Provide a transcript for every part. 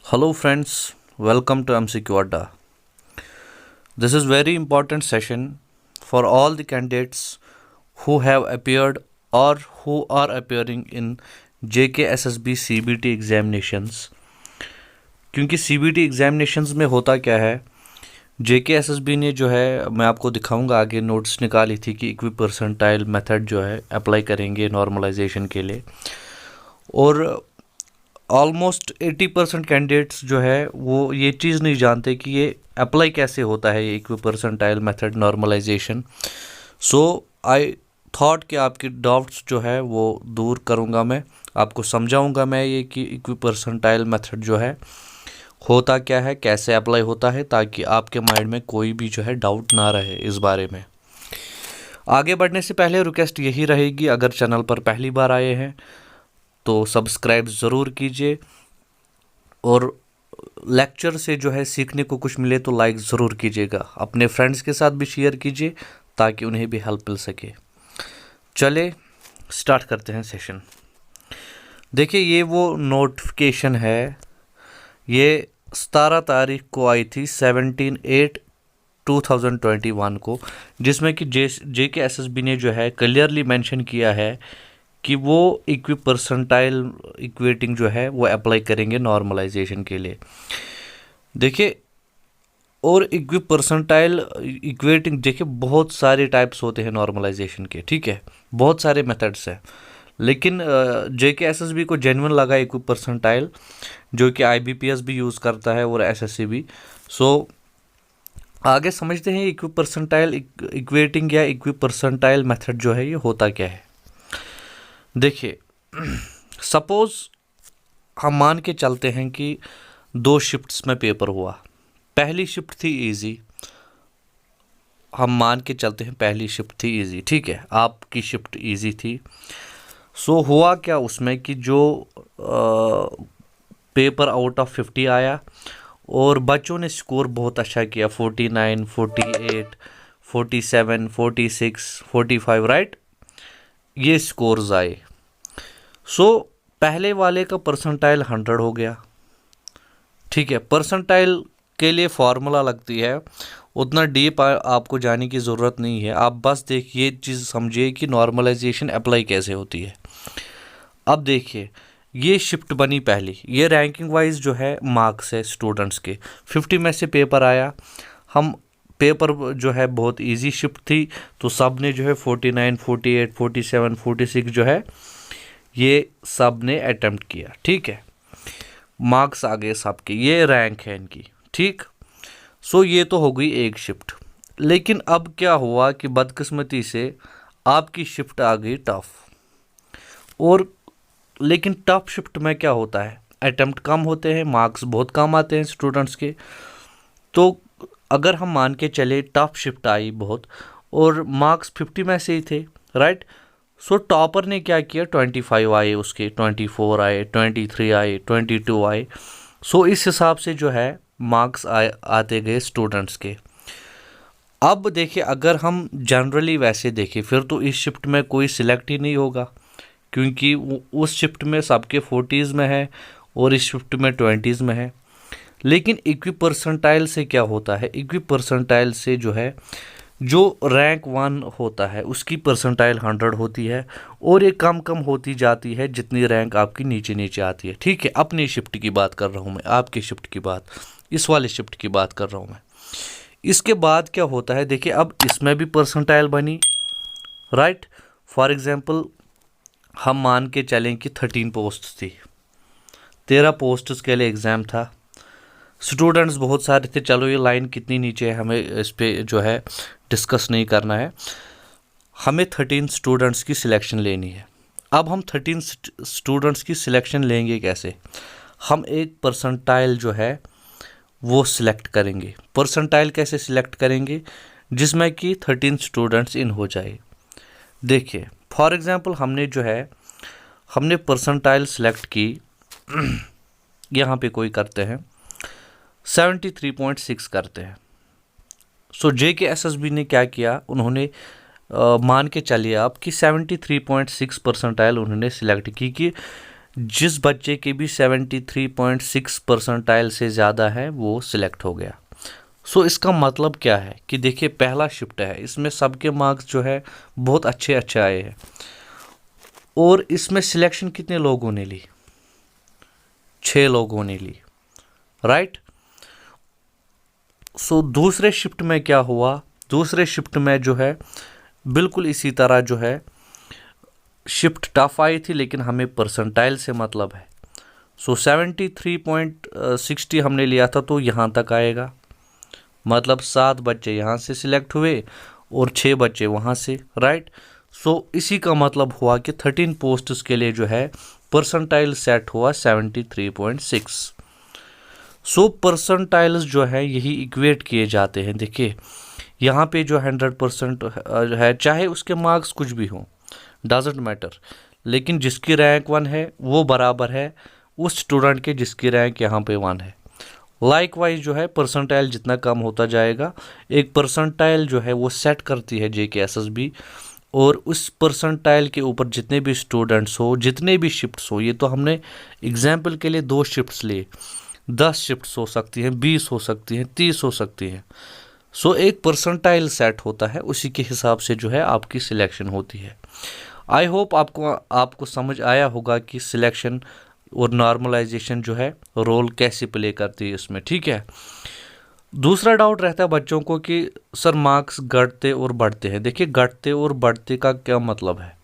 Hello friends, welcome to MCQ Adda. This is very important session for all the candidates who have appeared or who are appearing in JKSSB CBT examinations. क्योंकि CBT examinations में होता क्या है, JKSSB ने जो है मैं आपको दिखाऊंगा आगे नोट्स निकाली थी कि इक्वी परसेंटाइल मेथड जो है अप्लाई करेंगे नॉर्मलाइजेशन के लिए, और ऑलमोस्ट 80% कैंडिडेट्स जो है वो ये चीज़ नहीं जानते कि ये अप्लाई कैसे होता है, ये equipercentile method normalization. So I thought कि आपकी डाउट्स जो है वो दूर करूँगा, मैं आपको समझाऊँगा मैं ये कि इक्वी परसेंटाइल मेथड जो है होता क्या है, कैसे अप्लाई होता है, ताकि आपके माइंड में कोई भी जो है डाउट ना रहे इस बारे में। आगे बढ़ने से पहले रिक्वेस्ट यही रहेगी, अगर चैनल पर पहली बार आए हैं तो सब्सक्राइब ज़रूर कीजिए, और लेक्चर से जो है सीखने को कुछ मिले तो लाइक ज़रूर कीजिएगा। अपने फ्रेंड्स के साथ भी शेयर कीजिए ताकि उन्हें भी हेल्प मिल सके। चले स्टार्ट करते हैं सेशन। देखिए ये वो नोटिफिकेशन है, ये 17 तारीख को आई थी 17/8/2021 को, जिसमें कि JKSSB ने जो है क्लियरली मेंशन किया है कि वो इक्वी परसेंटाइल इक्वेटिंग जो है वो अप्लाई करेंगे नॉर्मलाइजेशन के लिए। देखिए, और इक्वी परसेंटाइल इक्वेटिंग देखिए बहुत सारे टाइप्स होते हैं नॉर्मलाइजेशन के, ठीक है, बहुत सारे मेथड्स हैं, लेकिन JKSSB को जेन्युइन लगा इक्वी परसेंटाइल, जो कि IBPS भी यूज़ करता है और SSC भी। सो आगे समझते हैं इक्वी परसेंटाइल इक्वेटिंग या इक्वी परसेंटाइल मेथड जो है ये होता क्या है। देखिए, सपोज़ हम मान के चलते हैं कि 2 शिफ्ट्स में पेपर हुआ। पहली शिफ्ट थी इजी, हम मान के चलते हैं पहली शिफ्ट थी इजी, ठीक है, आपकी शिफ्ट इजी थी। सो हुआ क्या उसमें कि जो पेपर आउट ऑफ 50 आया और बच्चों ने स्कोर बहुत अच्छा किया, 49, 48, 47, 46, 45, राइट, ये स्कोर्स आए। सो पहले वाले का परसेंटाइल 100 हो गया, ठीक है। परसेंटाइल के लिए फार्मूला लगती है, उतना डीप आपको जाने की ज़रूरत नहीं है, आप बस देखिए चीज़ समझिए कि नॉर्मलाइजेशन अप्लाई कैसे होती है। अब देखिए, ये शिफ्ट बनी पहली, ये रैंकिंग वाइज जो है मार्क्स है स्टूडेंट्स के, 50 में से पेपर आया, हम पेपर जो है बहुत इजी शिफ्ट थी, तो सब ने जो है 49, 48, 47, 46 जो है ये सब ने अटेम्प्ट किया, ठीक है, मार्क्स आ गए सबके, ये रैंक है इनकी, ठीक। सो ये तो हो गई एक शिफ्ट। लेकिन अब क्या हुआ कि बदकिस्मती से आपकी शिफ्ट आ गई टफ, और लेकिन टफ शिफ्ट में क्या होता है, अटेम्प्ट कम होते हैं, मार्क्स बहुत कम आते हैं स्टूडेंट्स के। तो अगर हम मान के चले टफ शिफ्ट आई बहुत और मार्क्स 50 में से ही थे, राइट, सो टॉपर ने क्या किया, 25 आए उसके, 24 आए, 23 आए, 22 आए। सो इस हिसाब से जो है मार्क्स आते गए स्टूडेंट्स के। अब देखिए, अगर हम जनरली वैसे देखें फिर तो इस शिफ्ट में कोई सिलेक्ट ही नहीं होगा, क्योंकि उस शिफ्ट में सबके 40s में है और इस शिफ्ट में 20s में है। लेकिन इक्वी परसेंटाइल से क्या होता है, इक्वी परसेंटाइल से जो है जो रैंक 1 होता है उसकी परसेंटाइल 100 होती है, और ये कम कम होती जाती है जितनी रैंक आपकी नीचे नीचे आती है, ठीक है। अपनी शिफ्ट की बात कर रहा हूँ मैं, आपकी शिफ्ट की बात, इस वाले शिफ्ट की बात कर रहा हूँ मैं। इसके बाद क्या होता है, देखिए अब इसमें भी परसेंटाइल बनी, राइट। फॉर एग्जांपल हम मान के चलें कि 13 पोस्ट थी, 13 पोस्ट के लिए एग्ज़ाम था, स्टूडेंट्स बहुत सारे थे। चलो ये लाइन कितनी नीचे है हमें इस पर जो है डिस्कस नहीं करना है, हमें 13 स्टूडेंट्स की सिलेक्शन लेनी है। अब हम 13 स्टूडेंट्स की सिलेक्शन लेंगे कैसे, हम एक परसेंटाइल जो है वो सिलेक्ट करेंगे। परसेंटाइल कैसे सिलेक्ट करेंगे, जिसमें कि 13 स्टूडेंट्स इन हो जाए। देखिए फॉर एग्जांपल हमने परसेंटाइल सिलेक्ट की, यहाँ पे कोई करते हैं 73.6 करते हैं। सो JKSSB ने क्या किया, उन्होंने मान के चलिए आप कि 73.6 परसेंटाइल उन्होंने सिलेक्ट की कि जिस बच्चे के भी 73.6 परसेंटाइल से ज़्यादा है वो सिलेक्ट हो गया। सो इसका मतलब क्या है कि देखिए पहला शिफ्ट है, इसमें सबके मार्क्स जो है बहुत अच्छे अच्छे आए हैं और इसमें सिलेक्शन कितने लोगों ने ली? 6 लोगों ने ली, राइट। सो दूसरे शिफ्ट में क्या हुआ? दूसरे शिफ्ट में जो है बिल्कुल इसी तरह जो है शिफ्ट टफ आई थी, लेकिन हमें परसेंटाइल से मतलब है। सो 73.60 हमने लिया था तो यहाँ तक आएगा, मतलब 7 बच्चे यहाँ से सिलेक्ट हुए और 6 बच्चे वहाँ से, राइट। सो इसी का मतलब हुआ कि 13 पोस्ट्स के लिए जो है परसेंटाइल सेट हुआ 73.6। सो परसेंटाइल्स जो है यही इक्वेट किए जाते हैं। देखिए यहाँ पे जो 100% है, चाहे उसके मार्क्स कुछ भी हों, डजेंट मैटर, लेकिन जिसकी रैंक 1 है वो बराबर है उस स्टूडेंट के जिसकी रैंक यहाँ पे 1 है। लाइक वाइज जो है परसेंटाइल जितना कम होता जाएगा, एक परसेंटाइल जो है वो सेट करती है JKSSB, और उस परसेंटाइल के ऊपर जितने भी स्टूडेंट्स हो, जितने भी शिफ्ट्स हो, ये तो हमने एग्जाम्पल के लिए 2 शिफ्ट्स लिए, 10 शिफ्ट्स हो सकती हैं, 20 हो सकती हैं, 30 हो सकती हैं। सो एक परसेंटाइल सेट होता है, उसी के हिसाब से जो है आपकी सिलेक्शन होती है। आई होप आपको समझ आया होगा कि सिलेक्शन और नॉर्मलाइजेशन जो है रोल कैसे प्ले करती है इसमें, ठीक है। दूसरा डाउट रहता है बच्चों को कि सर मार्क्स घटते और बढ़ते हैं। देखिए घटते और बढ़ते का क्या मतलब है?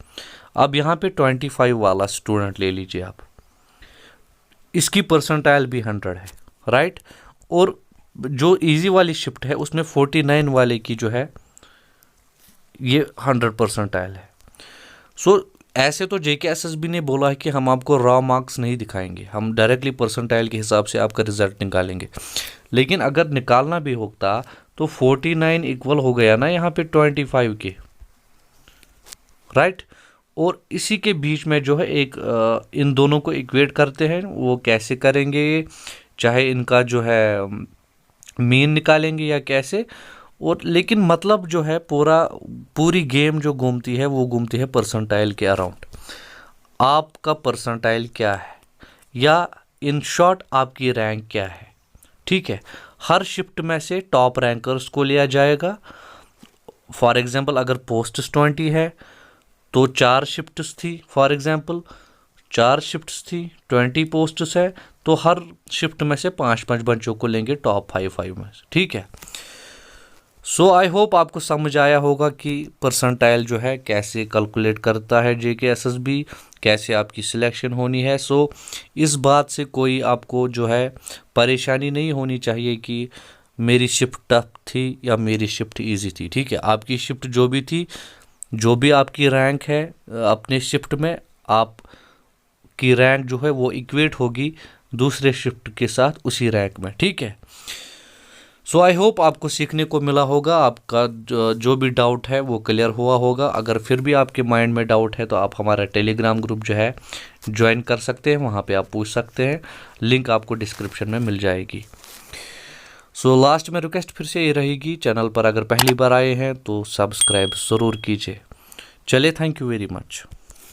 अब यहाँ पे 25 वाला स्टूडेंट ले लीजिए आप, इसकी परसेंटाइल भी 100 है, राइट। और जो इजी वाली शिफ्ट है उसमें 49 वाले की जो है ये 100 परसेंटाइल है। सो ऐसे तो JKSSB ने बोला है कि हम आपको रॉ मार्क्स नहीं दिखाएंगे, हम डायरेक्टली परसेंटाइल के हिसाब से आपका रिजल्ट निकालेंगे। लेकिन अगर निकालना भी होता तो 49 इक्वल हो गया ना यहाँ पे 25 के, राइट। और इसी के बीच में जो है एक इन दोनों को इक्वेट करते हैं। वो कैसे करेंगे? चाहे इनका जो है मीन निकालेंगे या कैसे, और लेकिन मतलब जो है पूरी गेम जो घूमती है वो घूमती है परसेंटाइल के अराउंड। आपका परसेंटाइल क्या है, या इन शॉर्ट आपकी रैंक क्या है, ठीक है। हर शिफ्ट में से टॉप रैंकर्स को लिया जाएगा। फॉर एग्जांपल अगर पोस्ट्स 20 है तो 4 शिफ्ट्स थी, फॉर एग्जांपल 4 शिफ्ट्स थी, 20 पोस्ट्स है, तो हर शिफ्ट में से 5-5 बच्चों को लेंगे टॉप 5 में से, ठीक है। सो आई होप आपको समझ आया होगा कि परसेंटाइल जो है कैसे कैलकुलेट करता है JKSSB, कैसे आपकी सिलेक्शन होनी है। सो इस बात से कोई आपको जो है परेशानी नहीं होनी चाहिए कि मेरी शिफ्ट टफ थी या मेरी शिफ्ट इजी थी, ठीक है। आपकी शिफ्ट जो भी थी, जो भी आपकी रैंक है अपने शिफ्ट में, आपकी रैंक जो है वो इक्वेट होगी दूसरे शिफ्ट के साथ उसी रैंक में, ठीक है। सो आई होप आपको सीखने को मिला होगा, आपका जो भी डाउट है वो क्लियर हुआ होगा। अगर फिर भी आपके माइंड में डाउट है तो आप हमारा टेलीग्राम ग्रुप जो है ज्वाइन कर सकते हैं, वहाँ पे आप पूछ सकते हैं, लिंक आपको डिस्क्रिप्शन में मिल जाएगी। सो लास्ट में रिक्वेस्ट फिर से ये रहेगी, चैनल पर अगर पहली बार आए हैं तो सब्सक्राइब ज़रूर कीजिए। चलिए, थैंक यू वेरी मच।